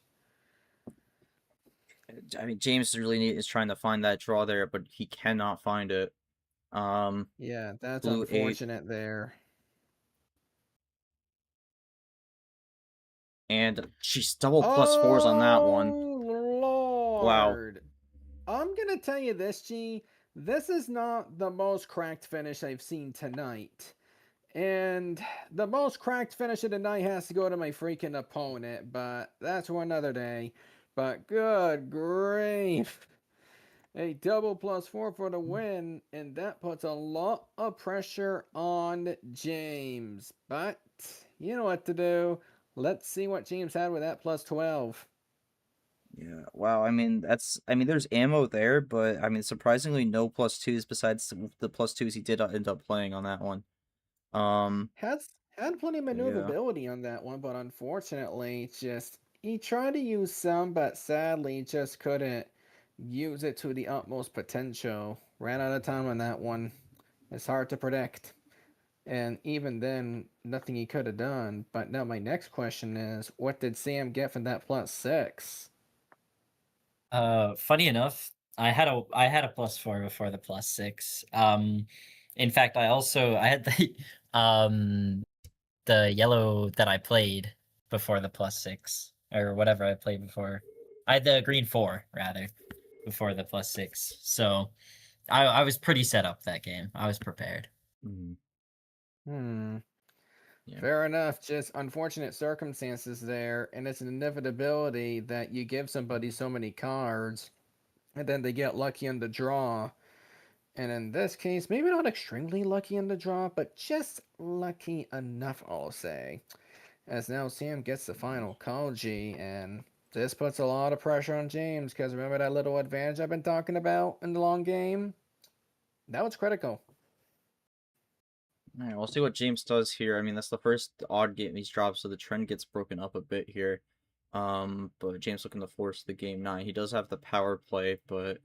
I mean James is trying to find that draw there, but he cannot find it. Um, Yeah, that's blue 8, unfortunate there. and she's double plus 4s on that one. Oh, Wow. Lord. I'm going to tell you this, G. This is not the most cracked finish I've seen tonight. And the most cracked finish of the night has to go to my freaking opponent, but that's for another day. But good grief. A double plus 4 for the win, and that puts a lot of pressure on James. But you know what to do. Let's see what James had with that plus 12. Yeah, wow. I mean, there's ammo there, but I mean, surprisingly, no plus 2s besides the plus 2s he did end up playing on that one. Um, Had plenty of yeah. maneuverability on that one, but unfortunately, just he tried to use some, but sadly just couldn't use it to the utmost potential. Ran out of time on that one. It's hard to predict. And even then, nothing he could have done. But now my next question is, what did Sam get from that plus 6? Funny enough, I had a +4 before the +6. In fact, I had the the yellow that I played before the +6 or whatever I played before. I had the green 4 rather before the +6. So I was pretty set up that game. I was prepared. Mhm. Hmm. Yeah. Fair enough. Just unfortunate circumstances there, and it's an inevitability that you give somebody so many cards, and then they get lucky in the draw. And in this case, maybe not extremely lucky in the draw, but just lucky enough, I'll say. As now Sam gets the final call, G, and this puts a lot of pressure on James, because remember that little advantage I've been talking about in the long game? That was critical. All right, we'll see what James does here. I mean, that's the first odd game he's dropped, so the trend gets broken up a bit here. But James looking to force the game 9. He does have the power play, but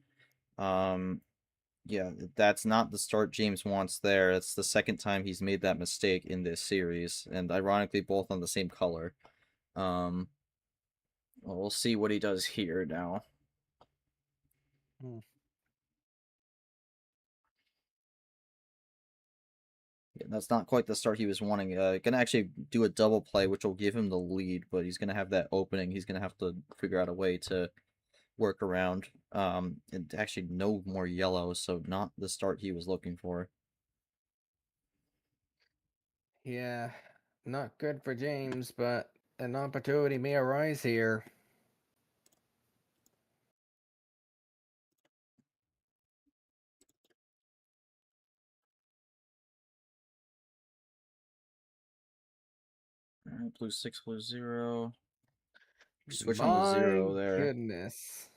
um, yeah, that's not the start James wants there. It's the second time he's made that mistake in this series, and ironically, both on the same color. Um, well, we'll see what he does here now. Hmm. Yeah, that's not quite the start he was wanting. Gonna actually do a double play, which will give him the lead, but he's gonna have that opening. He's gonna have to figure out a way to work around. And actually no more yellows, so not the start he was looking for. Yeah, not good for James, but an opportunity may arise here. All right, blue 6, blue 0. Switch on the My 0 there. goodness.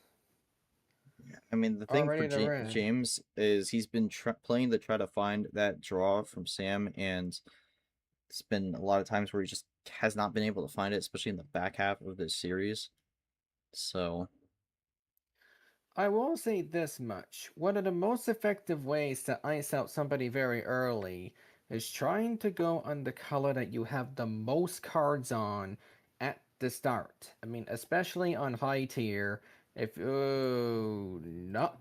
I mean, the thing for Already to red. James is he's been playing to try to find that draw from Sam, and It's been a lot of times where he just has not been able to find it, especially in the back half of this series. So, I will say this much. One of the most effective ways to ice out somebody very early is trying to go on the color that you have the most cards on at the start. I mean, especially on high tier, if oh, not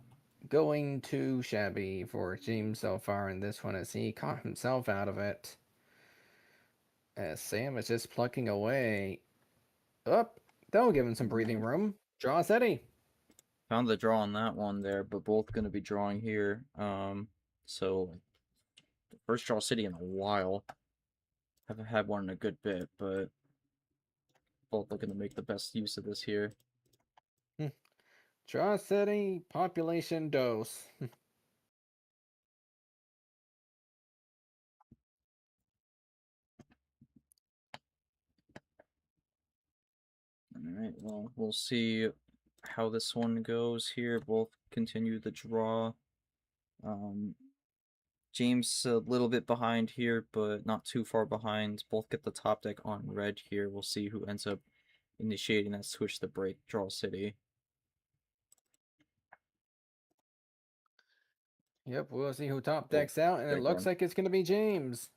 going too shabby for James so far in this one as he caught himself out of it. As Sam is just plucking away. Up. That'll give him some breathing room. Draw steady. found the draw on that one there, but both going to be drawing here. So the first draw city in a while. Haven't had one in a good bit, but both looking to make the best use of this here. Draw city, population dose. Alright, well, we'll see how this one goes here. Both continue the draw. James a little bit behind here, but not too far behind. Both get the top deck on red here. We'll see who ends up initiating that switch the break draw city. Yep, we'll see who top Oh, decks out, and it big looks one. like it's going to be James.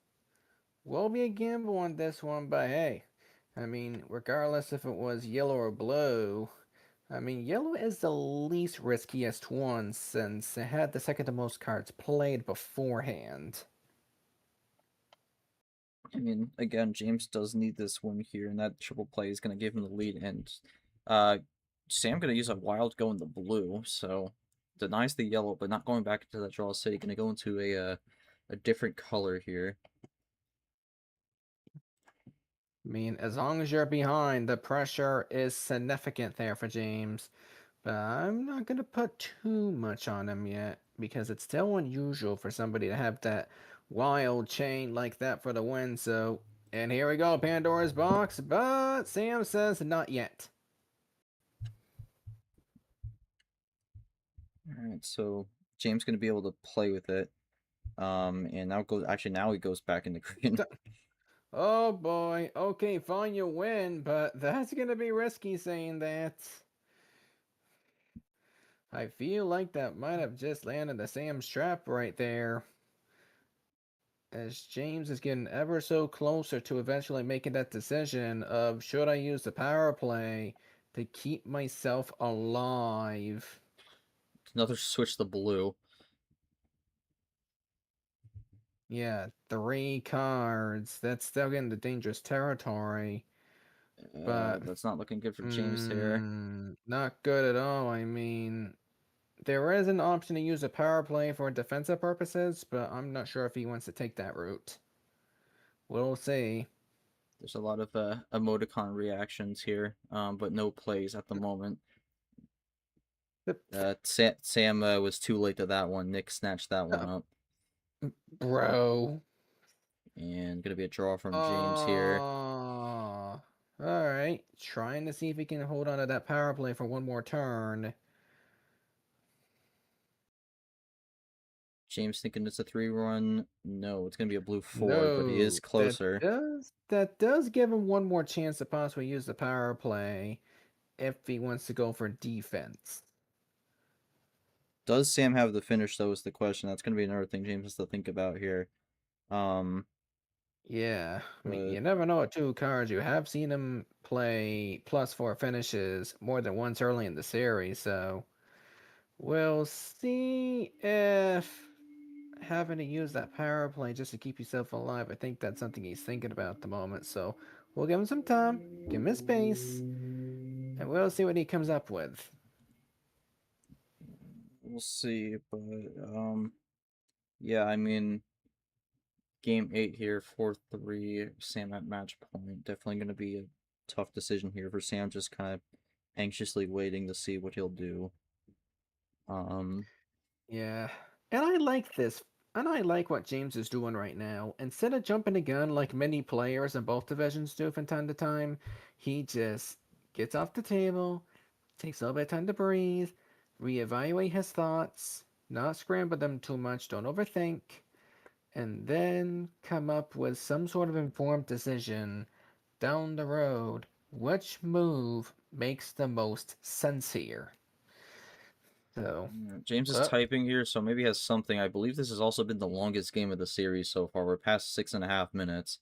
Will be a gamble on this one, but hey, I mean, regardless if it was yellow or blue, I mean, yellow is the least riskiest one since it had the second to most cards played beforehand. I mean, again, James does need this win here, and that triple play is going to give him the lead. And Sam going to use a wild go in the blue, so denies the yellow, but not going back into that draw city. Going to go into a different color here. I mean, as long as you're behind, the pressure is significant there for James. But I'm not going to put too much on him yet because it's still unusual for somebody to have that wild chain like that for the win. So, and here we go, Pandora's box. But Sam says not yet. All right, so James going to be able to play with it. And now he goes back into green. Oh boy. Okay, fine, you win, but that's going to be risky saying that. I feel like that might have just landed the Sam's trap right there. As James is getting ever so closer to eventually making that decision of should I use the power play to keep myself alive. Another switch the blue. Yeah, 3 cards. That's still getting to dangerous territory. But That's not looking good for James here. not good at all. I mean, there is an option to use a power play for defensive purposes, but I'm not sure if he wants to take that route. We'll see. There's a lot of emoticon reactions here, but no plays at the moment. Sam was too late to that one. Nick snatched that one up. Bro. And gonna be a draw from James here. All right. Trying to see if he can hold on to that power play for one more turn. James thinking it's a 3-run. No, it's gonna be a blue 4, No, but he is closer. That does give him one more chance to possibly use the power play if he wants to go for defense. Does Sam have the finish though is the question. That's gonna be another thing James has to think about here. Yeah, I mean, But you never know with 2 cards. You have seen him play +4 finishes more than once early in the series, so we'll see if having to use that power play just to keep yourself alive. I think that's something he's thinking about at the moment. So we'll give him some time, give him his space, and we'll see what he comes up with. we'll see. But yeah, I mean, game 8 here, 4-3, Sam at match point. Definitely going to be a tough decision here for Sam, just kind of anxiously waiting to see what he'll do. Yeah, and I like this. And I like what James is doing right now. Instead of jumping the gun like many players in both divisions do from time to time, he just gets off the table, takes a little bit of time to breathe, reevaluate his thoughts, not scramble them too much, don't overthink, and then come up with some sort of informed decision down the road. Which move makes the most sense here? So, James is uh, typing here, so maybe has something. I believe this has also been the longest game of the series so far. We're past 6.5 minutes,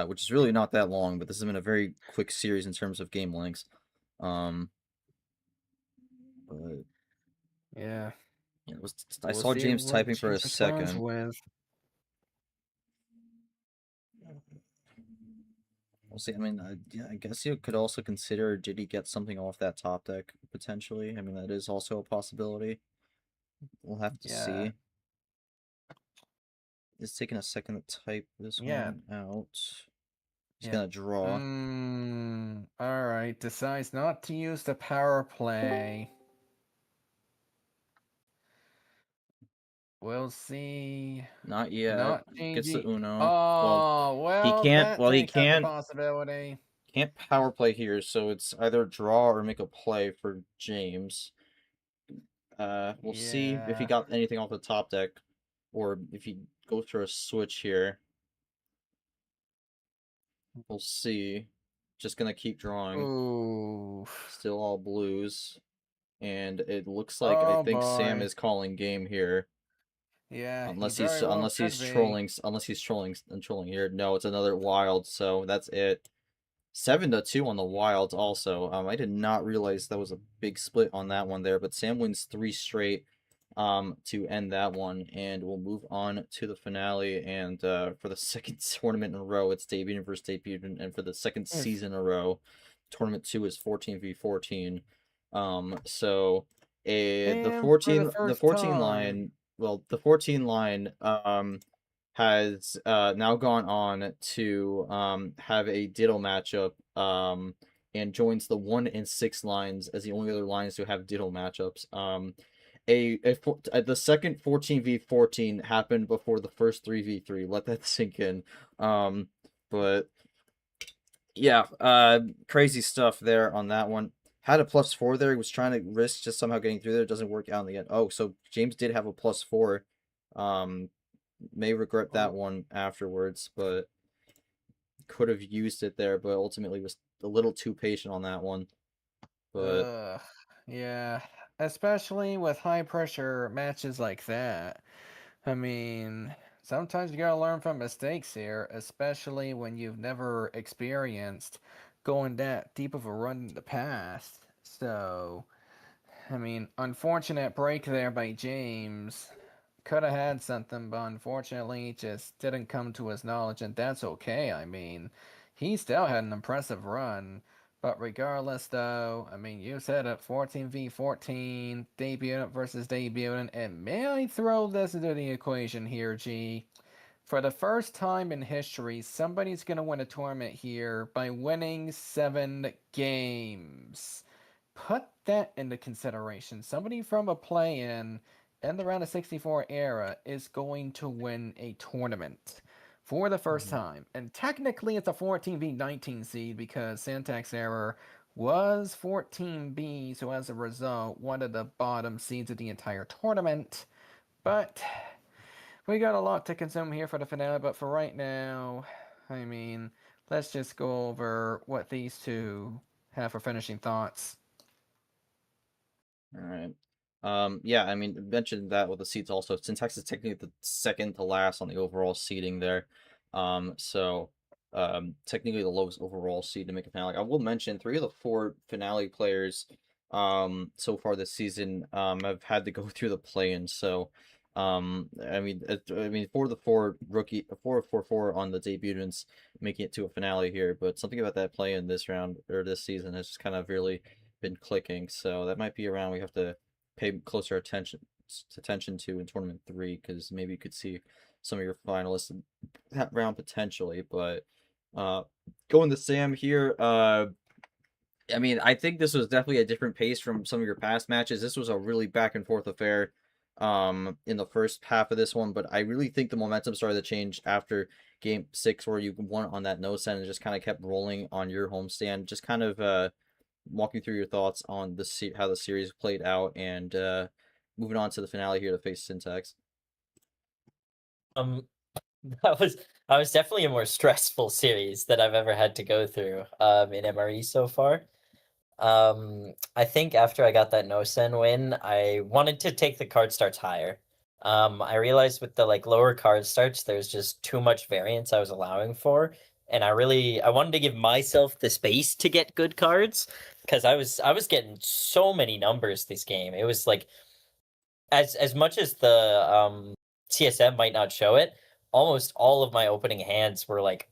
which is really not that long, but this has been a very quick series in terms of game lengths. But yeah, yeah, I we'll saw see James what typing for a James responds second. with. We'll see. I mean, yeah, I guess you could also consider, did he get something off that top deck potentially? I mean, that is also a possibility. We'll have to Yeah, see. It's taking a second to type this yeah, one out. He's yeah. gonna draw. All right. Decides not to use the power play. We'll see. Not yet. Not Gets the changing. Uno. Well, Oh, he well, can't. that Well, he takes out the can't. possibility. Can't power play here, so it's either draw or make a play for James. We'll see if he Yeah. got anything off the top deck, or if he goes for a switch here. We'll see. Just gonna keep drawing. Ooh. Still all blues, and it looks like I Oh think Sam boy. is calling game here. Yeah, he Unless he's very well unless he's could be. trolling and trolling here. No, it's another wild, so that's it. 7-2 on the Wilds also. I did not realize that was a big split on that one there, but Sam wins 3 straight to end that one, and we'll move on to the finale. And for the second tournament in a row, it's debutant versus debutant, and for the second If season in a row, tournament 2 is 14v14. So the and for the 14 first time. the 14 line has now gone on to have a Diddle matchup and joins the 1 and 6 lines as the only other lines to have Diddle matchups. The second 14v14 happened before the first 3v3. Let that sink in. But yeah, crazy stuff there on that one. Had a +4 there. He was trying to risk just somehow getting through there. It doesn't work out in the end. Oh, so James did have a +4. May regret that Oh, one afterwards, but could have used it there, but ultimately was a little too patient on that one. But ugh. Yeah. Especially with high pressure matches like that. I mean, sometimes you gotta learn from mistakes here, especially when you've never experienced going that deep of a run in the past. So, I mean, unfortunate break there by James. Could have had something, but unfortunately, just didn't come to his knowledge, and that's okay. I mean, he still had an impressive run. But regardless, though, I mean, you said it 14v14, debutant versus debutant, and may I throw this into the equation here, G? For the first time in history, somebody's going to win a tournament here by winning 7 games. Put that into consideration. Somebody from a play-in the round of 64 era is going to win a tournament for the first time. And technically it's a 14v19 seed because Syntax Error was 14b, so as a result, one of the bottom seeds of the entire tournament. But we got a lot to consume here for the finale, but for right now, I mean, let's just go over what these two have for finishing thoughts. all right. Yeah, I mean, mentioned that with the seeds also. Syntax is technically the second to last on the overall seeding there. So technically the lowest overall seed to make a finale. I will mention 3 of the 4 finale players so far this season have had to go through the play-in. So I mean 4 of the 4 4 on the debutants making it to a finale here, but something about that play-in this round or this season has just kind of really been clicking. So that might be a round we have to pay closer attention to in tournament 3, because maybe you could see some of your finalists in that round potentially. But going to Sam here, I mean, I think this was definitely a different pace from some of your past matches. This was a really back and forth affair in the first half of this one, but I really think the momentum started to change after game 6, where you won on that no set and just kind of kept rolling on your homestand. Just kind of walk me through your thoughts on how the series played out, and moving on to the finale here to face Syntax. Um, That was definitely a more stressful series that I've ever had to go through in MRE so far. I think after I got that no sen win, I wanted to take the card starts higher. I realized with the like lower card starts, there's just too much variance I was allowing for, and I wanted to give myself the space to get good cards because I was getting so many numbers this game. It was like as much as the CSM might not show it, almost all of my opening hands were like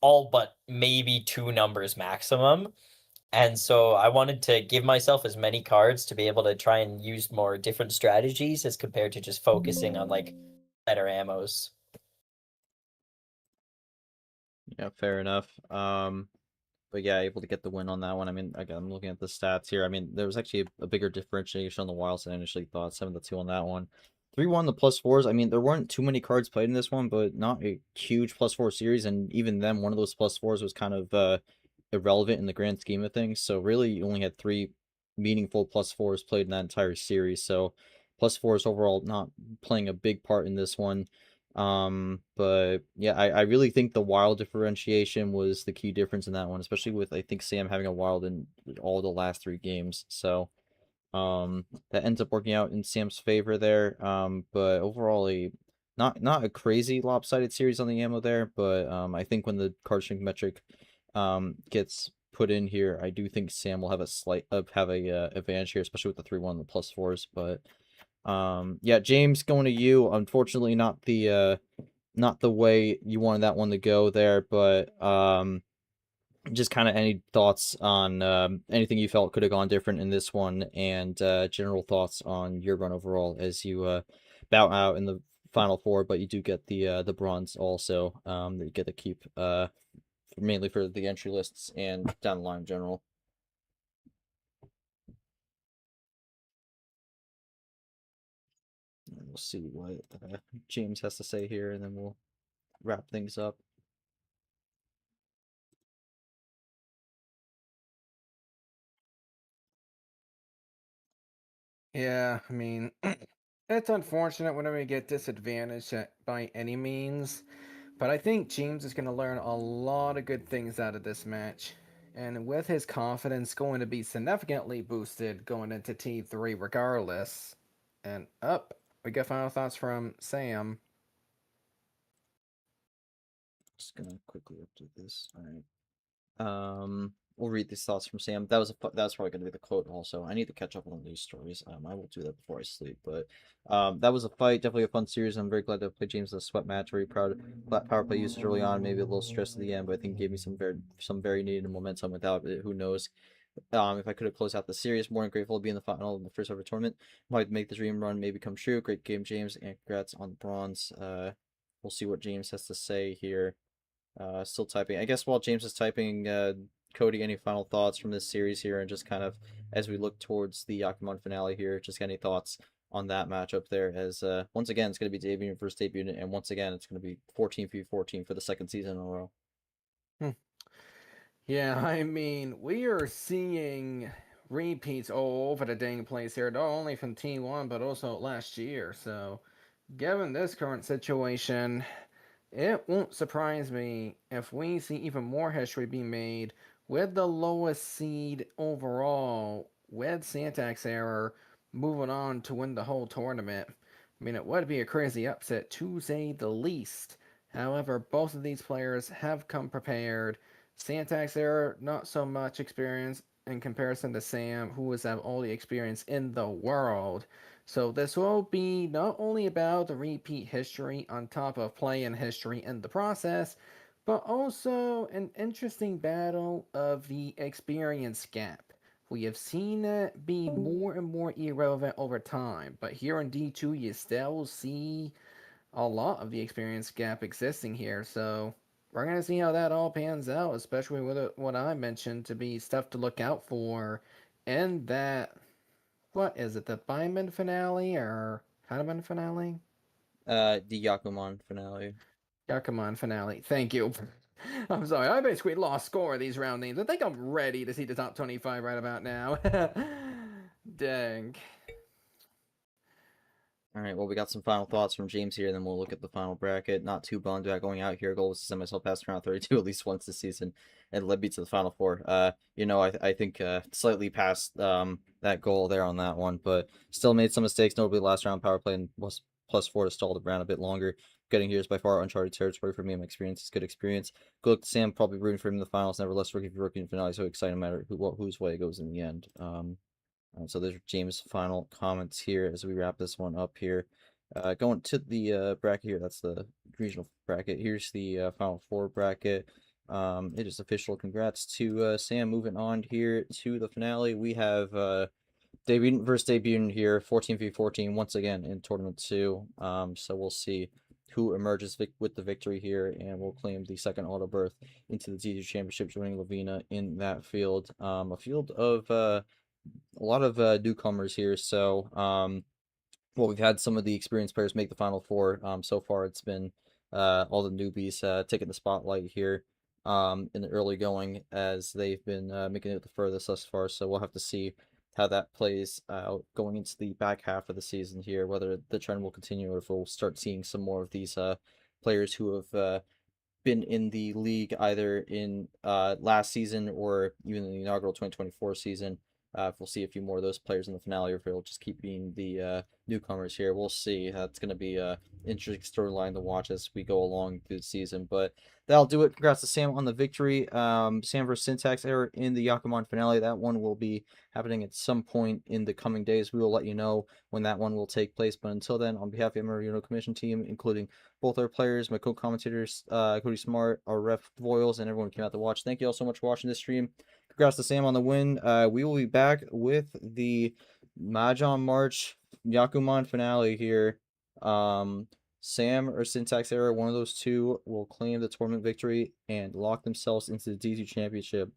all but maybe two numbers maximum. And so I wanted to give myself as many cards to be able to try and use more different strategies as compared to just focusing on like better ammos. Yeah, fair enough. But yeah, able to get the win on that one. I mean, again, I'm looking at the stats here. I mean, there was actually a bigger differentiation on the wilds than I initially thought. 7-2 on that one. 3-1 the +4s. I mean, there weren't too many cards played in this one, but not a huge +4 series. And even then, one of those +4s was kind of irrelevant in the grand scheme of things. So really, you only had 3 meaningful +4s played in that entire series. So +4s overall not playing a big part in this one. But yeah, I really think the wild differentiation was the key difference in that one, especially with I think Sam having a wild in all the last 3 games. So that ends up working out in Sam's favor there. But overall a not a crazy lopsided series on the ammo there, but I think when the card shrink metric gets put in here, I do think Sam will have a slight advantage here, especially with the 3-1 the +4s. But yeah, James, going to you. Unfortunately, not the way you wanted that one to go there, but just kind of any thoughts on anything you felt could have gone different in this one, and general thoughts on your run overall as you bow out in the final four, but you do get the bronze also that you get to keep mainly for the entry lists and down the line in general. And we'll see what James has to say here, and then we'll wrap things up. Yeah, I mean, it's unfortunate whenever you get disadvantaged by any means, but I think James is going to learn a lot of good things out of this match. And with his confidence going to be significantly boosted going into T3 regardless. And up, we get final thoughts from Sam. Just gonna quickly update this. All right. We'll read these thoughts from Sam. That was probably gonna be the quote. Also, I need to catch up on the news stories. I will do that before I sleep. But that was a fight. Definitely a fun series. I'm very glad to play James in a sweat match. Very proud of power play usage early on. Maybe a little stress at the end, but I think it gave me some very needed momentum. Without it, who knows? If I could have closed out the series, more than grateful to be in the final of the first ever tournament. Might make the dream run maybe come true. Great game, James, and congrats on the bronze. We'll see what James has to say here. Still typing. I guess while James is typing, Cody, any final thoughts from this series here, and just kind of as we look towards the Yakuman finale here, just any thoughts on that matchup there? As once again, it's going to be debut versus debut, and once again, it's going to be 14v14 for the second season in a row. Yeah, I mean, we are seeing repeats all over the dang place here, not only from T1, but also last year. So, given this current situation, it won't surprise me if we see even more history being made with the lowest seed overall, with Santax Error moving on to win the whole tournament. I mean, it would be a crazy upset to say the least. However, both of these players have come prepared. Santax Error, not so much experience in comparison to Sam, who has had all the experience in the world. So this will be not only about the repeat history on top of play-in history in the process, but also an interesting battle of the experience gap. We have seen it be more and more irrelevant over time, but here in D2 you still see a lot of the experience gap existing here, so we're going to see how that all pans out, especially with what I mentioned to be stuff to look out for in that, what is it, the Byman finale or Hanuman finale? The Yakuman finale. Yakuman finale. Thank you. I'm sorry, I basically lost score of these round names. I think I'm ready to see the top 25 right about now. Dang. All right, well, we got some final thoughts from James here, and then we'll look at the final bracket. Not too bummed about going out here. Goal was to send myself past round 32 at least once this season, and led me to the final four. I think slightly past that goal there on that one, but still made some mistakes. Notably, last round power play and was +4 to stall the Brown a bit longer. Getting here is by far uncharted territory for me. My experience is good experience. Good luck to Sam. Probably rooting for him in the finals. Nevertheless, rookie in finale. So excited, no matter whose way it goes in the end. So there's James' final comments here as we wrap this one up here. Going to the bracket here, that's the regional bracket. Here's the Final Four bracket. It is official. Congrats to Sam. Moving on here to the finale, we have debut here, 14v14 once again in Tournament 2. So we'll see who emerges with the victory here, and will claim the second auto berth into the D2 Championship, joining Lavina in that field. A field of a lot of newcomers here. So, we've had some of the experienced players make the Final Four. So far, it's been all the newbies taking the spotlight here in the early going, as they've been making it the furthest thus far. So we'll have to see how that plays out going into the back half of the season here, whether the trend will continue or if we'll start seeing some more of these players who have been in the league either in last season or even in the inaugural 2024 season. If we'll see a few more of those players in the finale, or if it'll just keep being the newcomers here. We'll see. That's going to be an interesting storyline to watch as we go along through the season. But that'll do it. Congrats to Sam on the victory. Sam versus Syntax Error in the Yakuman Finale. That one will be happening at some point in the coming days. We will let you know when that one will take place. But until then, on behalf of the Emery Commission team, including both our players, my co-commentators, Cody Smart, our ref Voiles, and everyone who came out to watch, thank you all so much for watching this stream. Congrats to Sam on the win. We will be back with the Mahjong March Yakuman Finale here. Sam or Syntax Error, one of those two, will claim the tournament victory and lock themselves into the D2 Championship.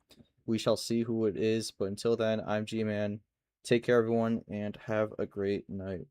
We shall see who it is, but until then, I'm G-Man. Take care, everyone, and have a great night.